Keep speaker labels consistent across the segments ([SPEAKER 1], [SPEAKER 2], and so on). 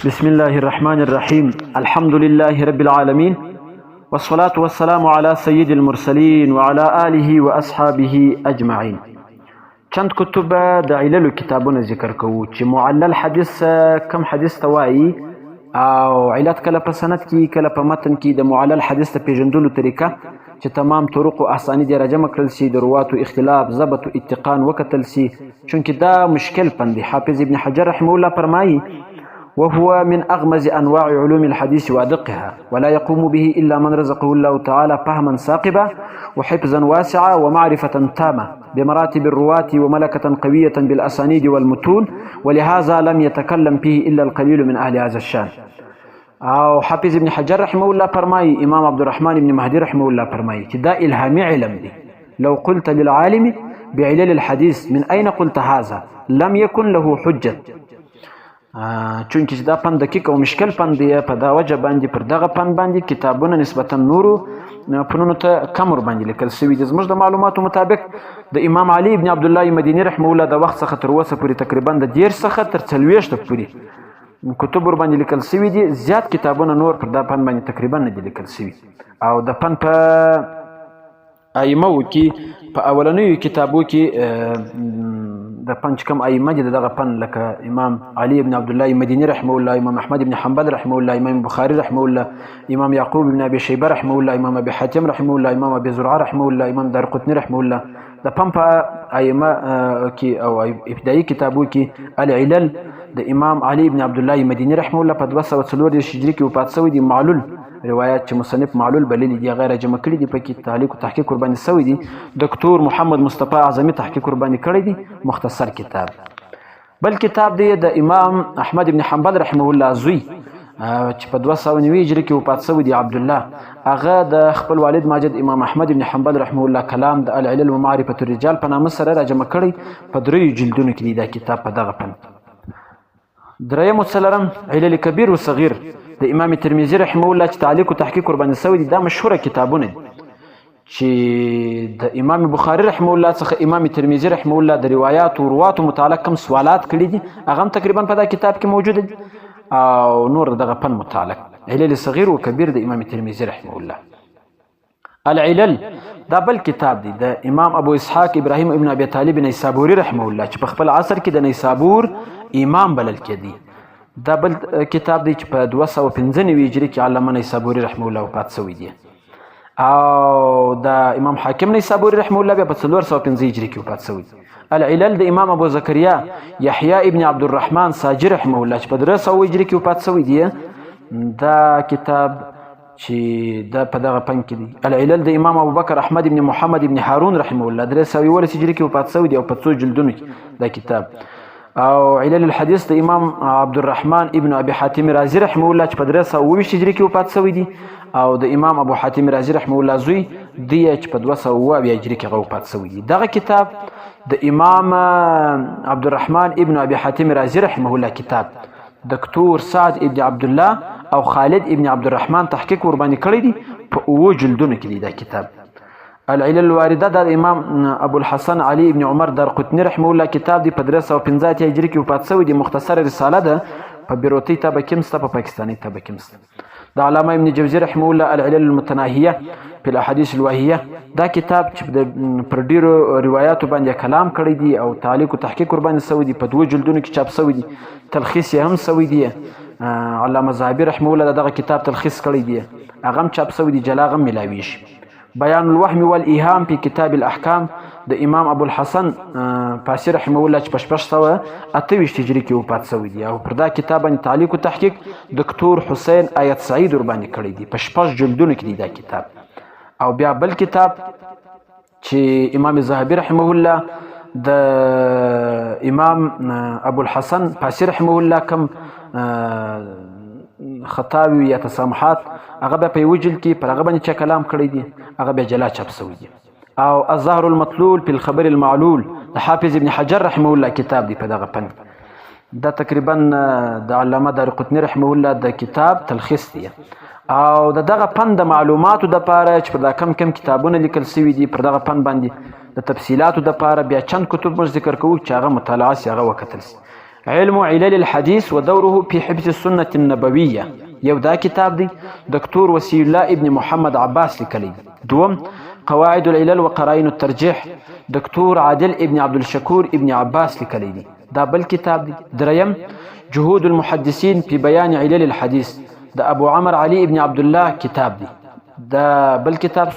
[SPEAKER 1] بسم الله الرحمن الرحيم الحمد لله رب العالمين والصلاة والسلام على سيد المرسلين وعلى آله وأصحابه أجمعين. چند کتب د علل کتابونه ذکر کوو چې معلل حدیث کم حدیث ته وایي او علت کله په سند کې کله په متن کې د معلل حدیث ته پیژندلو طریقه چې تمام طرق او اسانید راجمع کړل شي، د رواتو اختلاف ضبط او اتقان وکتل شي، چونکې دا مشکل پند حافظ ابن حجر رحمه الله فرمایي وهو من أغمز أنواع علوم الحديث وأدقها ولا يقوم به إلا من رزقه الله تعالى فهما ثاقبا وحفظا واسعا ومعرفة تامة بمراتب الرواة وملكة قوية بالأسانيد والمتون، ولهذا لم يتكلم فيه إلا القليل من أهل هذا الشان. أو حافظ ابن حجر رحمه الله فرماي إمام عبد الرحمن بن مهدي رحمه الله فرماي دا إلهامي علم دي. لو قلت للعالم بعلل الحديث من أين قلت هذا لم يكن له حجة، چونکې چې دا پند دقیق او مشکل پند دی، په دا وجه باندې پر دغه پند باندې کتابونه نسبتا نورو فنونو ته کم ور باندې لیکل شوي دي. زموږ د معلوماتو مطابق د امام علي ابن عبدالله مدیني رحمه الله د وخت څخه تر اوسه پورې تقریبا د 10 څخه تر 40 پورې کتب ور باندې لیکل شوي دي. زیات کتابونه نور پر دا پند باندې تقریبا نه دي لیکل شوي، او د پند په ائمه کې په اولنیو کتابو کې د پنځ کم ائمه دي دغه پن، لکه امام علي ابن عبدالله مدیني رحمه الله، امام احمد ابن حنبل رحمه الله، امام بخاري رحمه الله، امام يعقوب ابن ابي شيبه رحمه الله، امام ابي حاتم رحمه الله، امام ابي زرعه رحمه الله، امام دارقطني رحمه الله. د پن په ائمه کې او ابتدایي کتابو کې العلل د امام علي ابن عبدالله مدیني رحمه الله په 204 هجري کې وفات شوی دی. معلول روایات چې مصنف معلول بللی دي غیر جمع کړي دي، پکې تعلیق او تحقیق قرباني شوی دي. دکتور محمد مصطفی اعظمي تحقیق قرباني کړی دي. مختصر کتاب بل کتاب دی د امام احمد ابن حنبل رحمه الله زوی چې په 290 هجري کې وفات شوی دی عبد الله، هغه د خپل والد ماجد امام احمد ابن حنبل رحمه الله کلام د العلل ومعرفة الرجال په نامه سره را جمع کړی په 3 جلدونو کې دی دا کتاب په دغه پن. دریم وسلرم علل کبیر و صغیر د امام ترمذی رحمه الله چې تعلیق او تحقیق قرباني شوی دي. دا مشهوره کتابونه چې د امام بخاری رحمه الله څخه امام ترمذی رحمه الله د روایات او رواتو متعلق کوم سوالات کړي دي هغه تقریبا په دا کتاب کې موجود دي، او نور دغه فن متعلق علل صغیر او کبیر د امام ترمذی رحمه الله. العلل دا بل کتاب دی د امام ابو اسحاق ابراهیم ابن ابي طالب نیسابوری رحمه الله چې په خپل عصر کې د نیسابور امام بلل کېدی. دا بل کتاب دی چې په 295 هجري کې علامه نیسابوري رحمه الله وفات شوی دی، او د امام حاکم نیسابوري رحمه الله بیا په 405 هجري کې وفات شوی دی. العلل د امام ابو زکریا یحیی ابن عبد الرحمن ساجي رحمه الله چې په 300 هجري کې وفات شوی دی. دا کتاب چې دا په دغه پن کې دی. العلل د امام ابو بکر احمد ابن محمد ابن هارون رحمه الله 311 هجري کې وفات شوی دی او په 2 جلدونو کې دا کتاب. او علل الحديث د امام عبد الرحمن ابن ابي حاتم رازي رحمه الله چې په 320 هجري کې وفات شوی دی، او د امام ابو حاتم رازي رحمه الله زوی دی چې په 200 هجري کې وفات شوی دی. دغه کتاب د امام عبد الرحمن ابن ابي حاتم رازي رحمه الله کتاب دکتور سعد ابن عبد الله او خالد ابن عبد الرحمن تحقیق قرباني کړی دی په 9 جلدونو کې دی دا کتاب. العلل الوارده د امام ابو الحسن علي ابن عمر دارقطني رحمه الله کتاب دی په 315 هجري کې وفات شوی دی. مختصر رساله ده په بیروتی تبه کې مسته، په پاکستاني تبه کې مسته. د علامه ابن جوزي رحمه الله العلل المتناهيه په الاحاديث الواهيه دا کتاب چې پر ډیرو روایتو باندې کلام کړی دی او تعلیق او تحقیق قرباني شوی دی، په 2 جلدونو کې چاپ شوی دی. تلخیص یې هم شوی دی، علامه زاهبي رحمه الله دغه کتاب تلخیص کړی دی، هغه هم چاپ شوی دی، جلا هم ملاوي شي. بیان الوهم والإيهام في كتاب الأحكام د امام ابو الحسن پاسی رحمه الله چې په 628 هجري کې وفات شوی دی، او پر دا کتاب باندې تعلیق او تحقیق دکتور حسین آیت سعید ور باندې کړی دی، په 6 جلدونو کې دی دا کتاب. او بیا بل کتاب چې امام زاهبي رحمه الله د امام ابو الحسن پاسی رحمه الله کم خطاوی یا تسامحات هغه بیا په یو جلد کې پر هغه باندې چې کلام کړی دی هغه بیا جلا چاپ شوی دی. او الظاهر المطلول في الخبر المعلول د حافظ ابن حجر رحمه الله کتاب دی په دغه پن. دا تقریبا د علامه دارقطني رحمه الله د کتاب تلخیص دی، او دغه پن د معلوماتو د پاره چې پر دا کم کتابونه لیکل شوي دي پر دغه پن باندې د تفصیلاتو د پاره بیا چند کتب موږ ذکر کوو چې هغه مطالعه سي هغه وکتل سي. علم علل الحديث ودوره في حفظ السنة النبوية یو دا کتاب دی دکتور وسیع الله ابن محمد عباس لیکلی. دوم قواعد العلل وقرائن الترجيح دکتور عادل ابن عبدالشکور ابن عباس لیکلی دی، دا بل کتاب دی. دریم جهود المحدثين في بيان علل الحديث دا ابو عمر علي ابن عبد الله کتاب دی، دا بل کتاب.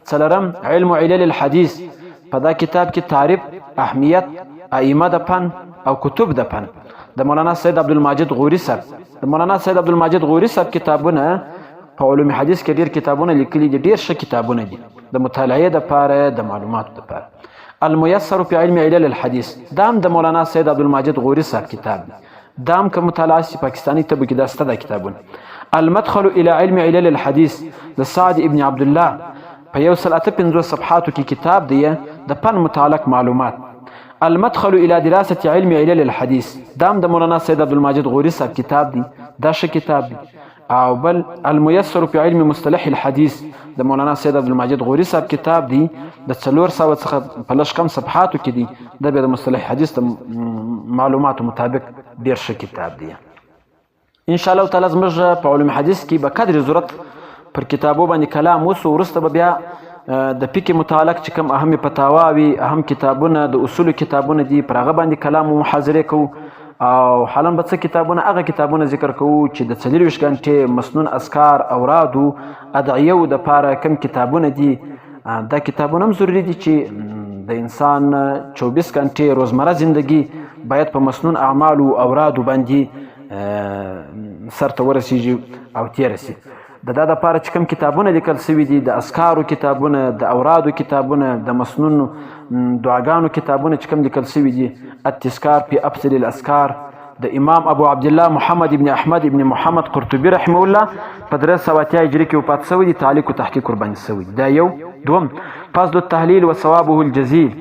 [SPEAKER 1] څلورم علم علل الحديث په دا کتاب کې تعریف، اهمیت، ائمه د فن او کتب د فن د مولانا سید عبدالماجد غوري صاحب. د مولانا سید عبدالماجد غوري صاحب کتابونه په علوم حدیث کې ډیر کتابونه لیکلي دي، ډیر ښه کتابونه دي د مطالعې دپاره، د معلوماتو دپاره. الميسر في علم علل الحديث دا هم د مولانا سید عبدالماجد غوري صاحب کتاب دی، دا هم که مطالعه سي پاکستاني طبو کې دا سته دا کتابونه. المدخل الى علم علل الحديث د سعد ابن عبدالله په 158 صفحاتو کې کتاب دی د فن متعلق معلومات. المدخل الى دراسة علم علل الحديث دا هم د مولانا سید عبدالماجد غوري صاحب کتاب دی، دا ښه کتاب دی. او بل الميسر في علم مصطلح الحديث د مولانا سید عبدالماجد غوري صاحب کتاب دی، د 400 څخه په لږ کم صفحاتو کې دی، دا بیا د مصطلح حدیث د معلوماتو مطابق ډیر ښه کتاب دی. ان شاء الله تعالی زموږ په علوم حدیث کې به قدر ضرورت پر کتابو باندې کلام وسو، وروسته به بیا د فقه متعلق چې کوم اهم فتاواوي، اهم کتابونه د اصولو کتابونه دي، پر هغه باندې کلام و محاضرې کوو. او حالا به څه کتابونه، هغه کتابونه ذکر کوو چې د 24 غنټې مسنون اذکار، اورادو، ادعیو دپاره کوم کتابونه دي. دا کتابونه هم ضروري دي چې د انسان 24 غنټې روزمره زندگی باید په مسنون اعمالو اورادو باندې سرته ورسیږي او تیره سي. د دا دپاره چې کوم کتابونه لیکل سوي دي، د اذکارو کتابونه، د اورادو کتابونه، د مسنون دعاګانو کتابونه چې کوم لیکل سوي دي، التذکار فی افضل الاذکار د امام ابو عبدالله محمد ابن احمد ابن محمد قرطبي رحمه الله په 380 هجري کې وفات سوی دي، تعلیق و تحقیق ورباندې سوی دي، دا یو. دوم فضل التحلیل و ثوابه الجزیل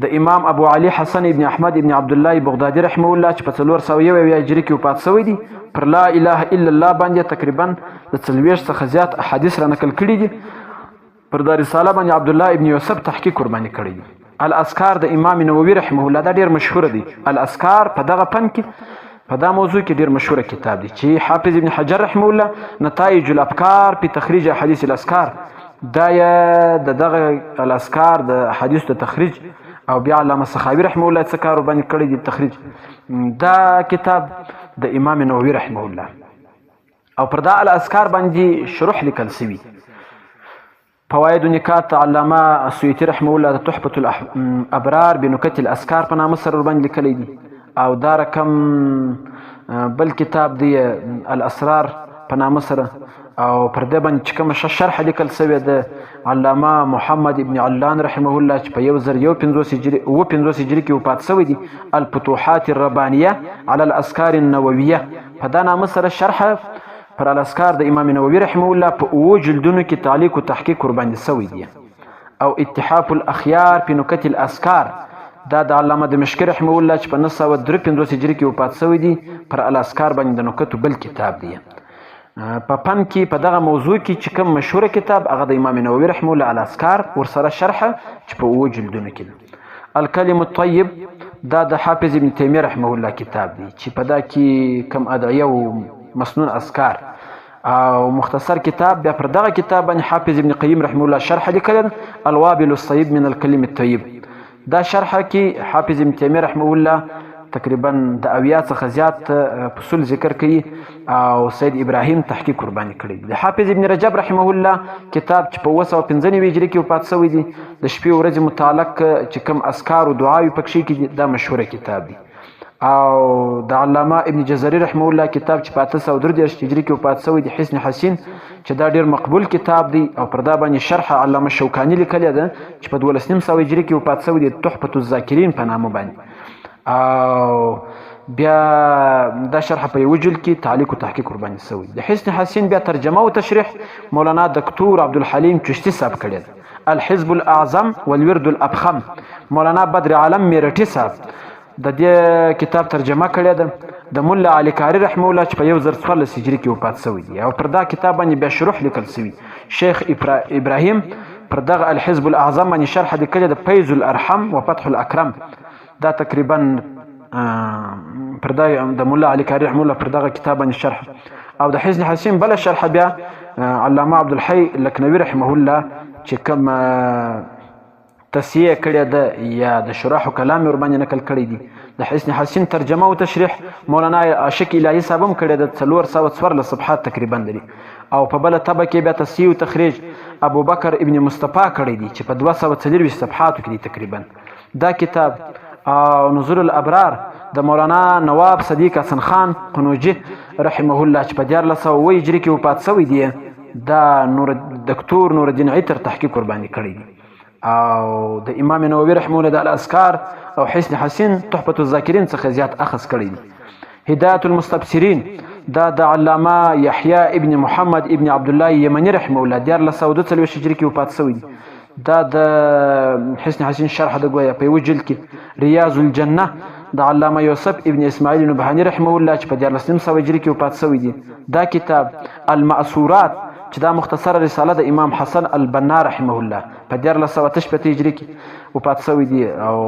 [SPEAKER 1] د امام ابو علي حسن ابن احمد ابن عبدالله بغدادي رحمه الله چې په 401 هجري کې وفات سوی دي، پر لا اله الا الله باندې تقریبا د 40 څخه زیات احادیث را نقل کړي دي. پر دا رساله باندې عبدالله ابن یوسف تحقیق ورباندې کړی دي. الاذکار د امام نووي رحمه الله دا ډیر مشهور دی. الاذکار په دغه فن کې، په دا موضوع کې ډیر مشهور کتاب دی چې حافظ ابن حجر رحمه الله نتائج الافکار په تخریج احادیث الاذکار، دا د دغه الاذکار د احادیث د تخریج، او بیا علامه سخاوي رحمه الله څه کار باندې کړی دی تخریج، دا کتاب د امام نووي رحمه الله. او پر دا الاذکار باندې شروح لیکل سوي. فوائد و نکات علامه سیوطي رحمه الله د تحفة الابرار بنکت الاذکار په نامه سره ورباندې لیکلی دي. او دا رقم بل کتاب دی الاسرار په نامه سره، او پر دې باندې چې کومه شرح لیکل سوې د علامه محمد ابن علان رحمه الله چې په 1051 هجري کې وفات سوی دي، الفتوحات الربانیه على الاذکار النوویه په دا نامه سره شرح پر الاذکار د امام نووي رحمه الله په 7 جلدونو کې تعلیق و تحقیق ورباندې سوی دي. او اتحاف الاخیار په نکت الاذکار دا د علامه دمشقي رحمه الله چې په 953 هجري کې وفات سوی دي، پر الاذکار باندې د نکتو بل کتاب دی. په فن کې په دغه موضوع کې چې کوم مشهور کتاب هغه د امام نووي رحمه الله الاذکار ورسره شرح چې په 7 جلدونو کې ده. الکلم الطیب دا د حافظ ابن تیمیه رحمه الله کتاب دی چې په دا کې کوم ادعیه او مسنون اذکار او مختصر کتاب. بیا پر دغه کتاب باندې حافظ ابن قیم رحمه الله شرح لیکلی، الوابل الصیب من الکلم الطیب. دا شرح کې حافظ ابن تیمیه رحمه الله تقریبا د 80 څخه زیات فصول ذکر کوي، او سید ابراهیم تحقیق قرباني کړی. د حافظ ابن رجب رحمه الله کتاب چې په 995 هجري کې وفات سوی دی، د شپې ورځې متعلق چې کوم اذکار او دعاوې پکې کې دا مشهوره کتاب دی. او د علامه ابن جزري رحمه الله کتاب چې په 833 هجري کې وفات سوی دی، حسن حسین، چې دا ډیر مقبول کتاب دی. او پر دا باندې شرح علامه شوکاني لیکلی ده چې په 1200 هجري کې وفات سوی دی، تحفة الذاکرین په نامه باندې. او بیا دا شرح په 1 جلد کې تعلیق و تحقیق ورباندې سوی. د حسن حسین بیا ترجمه او تشریح مولانا دکتور عبدالحلیم چشتی صاحب کړی ده. الحزب الاعظم والورد الابخم مولانا بدر عالم میرټي صاحب د دې کتاب ترجمه کړې ده. د مولا علي کاری رحمه الله چې په 1014 هجري کې وفات سوی دی، او پر دا کتاب باندې بیا شروح لیکل سوي. شیخ ابراهیم پر دغه الحزب الاعظم باندې شرح لیکلی د فیض الارحم و فتح الاکرم. دا تقریبا پر د مولا علي کاري رحمه الله پر دغه کتاب باندې شرح او د حسن حسین بله شرح بیا علامه عبدالحی لکنوي رحمه الله چې کوم تصحیح کړې ده یا د شراح کلام یې ورباندې نقل کړی دي د حسن حسین ترجمه او تشریح مولانا عاشق الهي صاحب هم کړی ده 414 صفحات تقریبا لري او په بله طبع کې بیا تصحیح او تخریج ابوبکر ابن مصطفی کړی دي چې په 240 صفحاتو کې دي تقریبا دا کتاب او نزول الابرار د مولانا نواب صدیق حسن خان قنوجي رحمه الله چې په 1400 هجري کې وفات شوی دی دا دکتور نور الدین عطر تحقیق قرباني کړی دی او د امام نووي رحمه الله د الاذکار او حسن حسین تحفة الذاکرین څخه زیات اخذ کړی دی هدایت المستبصرین دا د علامه یحیی ابن محمد ابن عبد الله یمنی رحمه الله 1442 هجري کې وفات شوی دی دا د حسن حسین شرح د گویا په یو جلد کې ریاض الجنه د علامه یوسف ابن اسماعیل نبهانی رحمه الله چې په 1400 هجري کې وفات شوی دی دا کتاب المأثورات چې دا مختصره رساله د امام حسن البنا رحمه الله په 1488 هجري کې وفات شوی دی او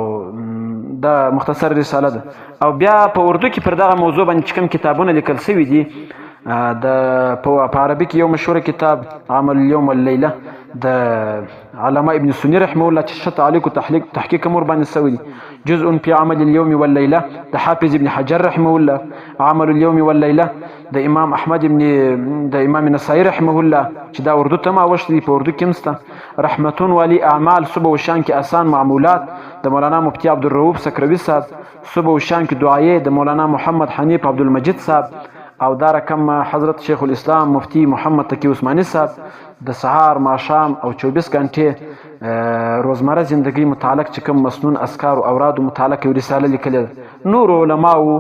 [SPEAKER 1] دا مختصر رساله ده او بیا په اردو کې پر دغه موضوع باندې کوم کتابونه لیکل شوي دي په عربي کې یو مشهور کتاب عمل اليوم والليله د علامه ابن سنی رحمه الله چې ښه تعلیق او تحقیق هم ورباندې شوی دی جزء في عمل اليوم والليله د حافظ ابن حجر رحمه الله عمل اليوم والليله د امام احمد ابن د امام نسائی رحمه الله چې دا اردو ته ما وشت دی په اردو کې مسته رحمتون والی اعمال صبح و شام کې آسان معمولات د مولانا مفتی عبدالرؤوف سکروي صاحب صبح و شام کې دعایې د مولانا محمد حنیف عبدالمجید صاحب او دا رقم حضرت شیخ الاسلام مفتی محمد تقی عثماني صاحب د سهار ماښام او 24 غنټې روزمره زندگی متعلق چې کوم مسنون اذکار او اوراد متعلق یو رساله لیکلې ده نور علماو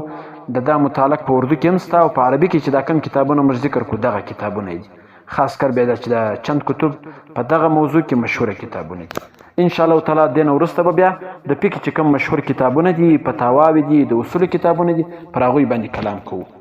[SPEAKER 1] د دا متعلق په اردو کې هم شته او په عربي کې چې دا کوم کتابونه موږ ذکر کړو دغه کتابونه دي خاص کر بیا چې دا چند کتب په دغه موضوع کې مشهوره کتابونه دي ان شاء الله تعالی دین ورسته به بیا د پک چې کوم مشهور کتابونه دي فتاواوی دي د اصول کتابونه دي پر هغه باندې کلام کوو